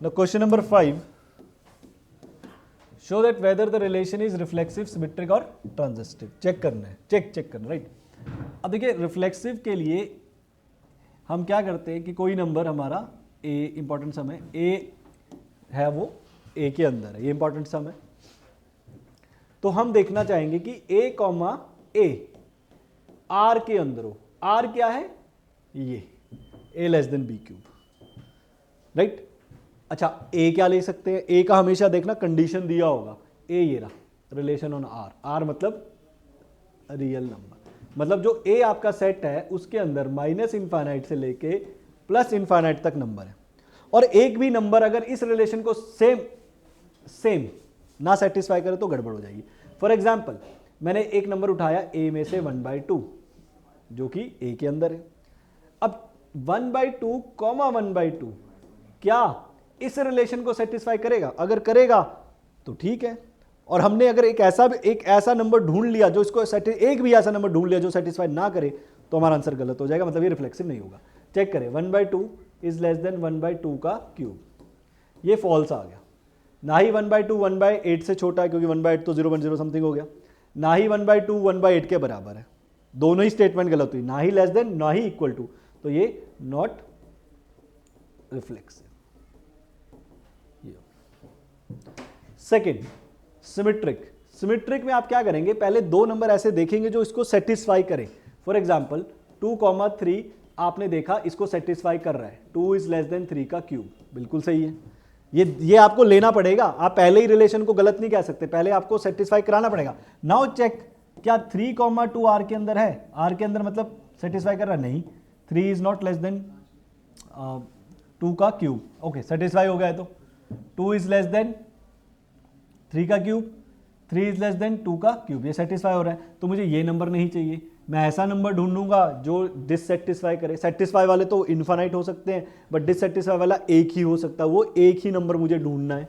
Now question number 5, show that whether the relation is reflexive, symmetric और transitive. Check करना है, check करना, right. अब देखिए रिफ्लेक्सिव के लिए हम क्या करते हैं कि कोई नंबर हमारा a इंपॉर्टेंट सम है, a है वो a के अंदर है, ये इंपॉर्टेंट सम है. तो हम देखना चाहेंगे कि a कॉमा a r के अंदर हो. r क्या है? ये a less than b cube, right. अच्छा a क्या ले सकते हैं? a का हमेशा देखना कंडीशन दिया होगा. a ये रहा, रिलेशन ऑन r मतलब रियल नंबर, मतलब जो a आपका सेट है उसके अंदर माइनस इनफाइनाइट से लेके प्लस इनफाइनाइट तक नंबर है. और एक भी नंबर अगर इस रिलेशन को सेम ना सेटिस्फाई करे तो गड़बड़ हो जाएगी. फॉर एग्जाम्पल मैंने एक नंबर उठाया a में से 1/2 जो कि a के अंदर है. अब 1/2 कॉमा 1/2 क्या इस रिलेशन को सेटिस्फाई करेगा? अगर करेगा तो ठीक है. और हमने अगर एक ऐसा नंबर ढूंढ लिया जो इसको एक भी ऐसा नंबर ढूंढ लिया जो सेटिस्फाई ना करे तो हमारा आंसर गलत हो जाएगा, मतलब ये रिफ्लेक्सिव नहीं होगा. चेक करें, 1/2 इज लेस देन 1/2 का क्यूब, ये फॉल्स आ गया. ना ही 1/2 1/8 से छोटा है क्योंकि 1/8 तो 0.0 समथिंग हो गया. ना ही 1/2 1/8 के बराबर है. दोनों ही स्टेटमेंट गलत हुई, ना ही लेस देन ना ही इक्वल टू, तो ये नॉट रिफ्लेक्सिव. सेकेंड सिमेट्रिक में आप क्या करेंगे? पहले दो नंबर ऐसे देखेंगे जो इसको सेटिस्फाई करें. फॉर एग्जाम्पल 2,3 आपने देखा इसको सेटिस्फाई कर रहा है. 2 इज लेस देन 3 का क्यूब, बिल्कुल सही है. ये आपको लेना पड़ेगा, आप पहले ही रिलेशन को गलत नहीं कह सकते, पहले आपको सेटिस्फाई कराना पड़ेगा. नाउ चेक, क्या 3,2 आर के अंदर है? आर के अंदर मतलब सेटिस्फाई कर रहा है? नहीं. 3 इज नॉट लेस देन 2 का क्यूब. ओके, सेटिस्फाई हो गया है. तो 2 इज लेस देन 3 का क्यूब, 3 इज लेस देन 2 का क्यूब, ये सेटिस्फाई हो रहा है. तो मुझे ये नंबर नहीं चाहिए, मैं ऐसा नंबर ढूंढूंगा जो डिससेटिस्फाई करे. सेटिस्फाई वाले तो इन्फानाइट हो सकते हैं, बट डिससेटिस्फाई वाला एक ही हो सकता है. वो एक ही नंबर मुझे ढूंढना है,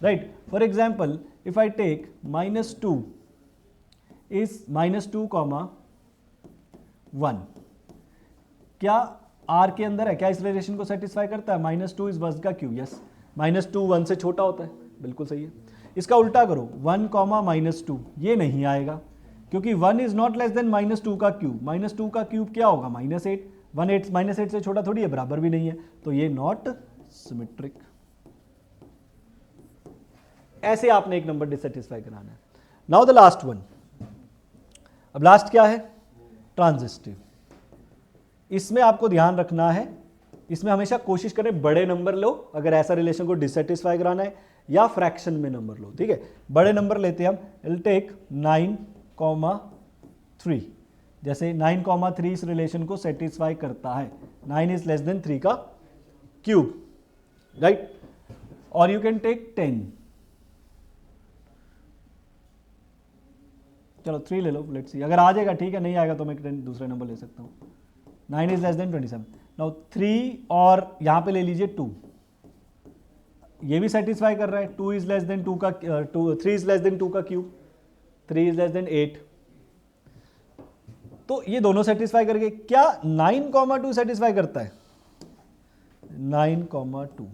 right. For example if I take -2 is -2 comma 1, क्या आर के अंदर है? क्या इस रिलेशन को सेटिस्फाई करता है? -2 इज 1 का क्यूब, यस. -2 1 से छोटा होता है, बिल्कुल सही है. इसका उल्टा करो, 1 कॉमा -2, ये नहीं आएगा क्योंकि 1 इज नॉट लेस देन -2 का क्यूब. -2 का क्यूब क्या होगा? -8. -8 से छोटा थोड़ी है, बराबर भी नहीं है, तो ये नॉट सिमेट्रिक. ऐसे आपने एक नंबर डिससेटिस्फाई कराना है. Now the last one. अब लास्ट क्या है? ट्रांजिस्टिव. इसमें आपको ध्यान रखना है, इसमें हमेशा कोशिश करें बड़े नंबर लो अगर ऐसा रिलेशन को डिससेटिस्फाई कराना है, या फ्रैक्शन में नंबर लो. ठीक है, बड़े नंबर लेते हैं हम. Will take 9,3. जैसे 9,3 इस रिलेशन को सेटिस्फाई करता है. 9 इज लेस देन 3 का क्यूब, राइट. और यू कैन टेक 10. चलो 3 ले लो, लेट्स सी. अगर आ जाएगा ठीक है, नहीं आएगा तो मैं 10 दूसरा नंबर ले सकता हूँ. 9 इज लेस देन 27. नाउ 3 और यहां पे ले लीजिए 2, ये भी सेटिस्फाई कर रहा है. 2 इज लेस देन 2 का 3 इज लेस देन 2 का क्यूब, 3 इज लेस देन 8. तो ये दोनों सेटिस्फाई करके क्या 9,2 सेटिस्फाई करता है? 9,2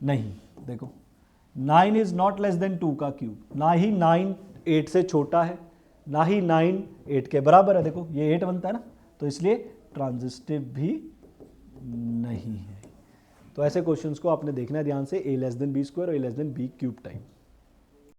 नहीं. देखो 9 इज नॉट लेस देन 2 का क्यूब, ना ही 9 8 से छोटा है, ना ही 9 8 के बराबर है. देखो ये 8 बनता है ना, तो इसलिए ट्रांजिस्टिव भी नहीं है. तो ऐसे क्वेश्चंस को आपने देखना है ध्यान से, a less than b square और a less than b cube type.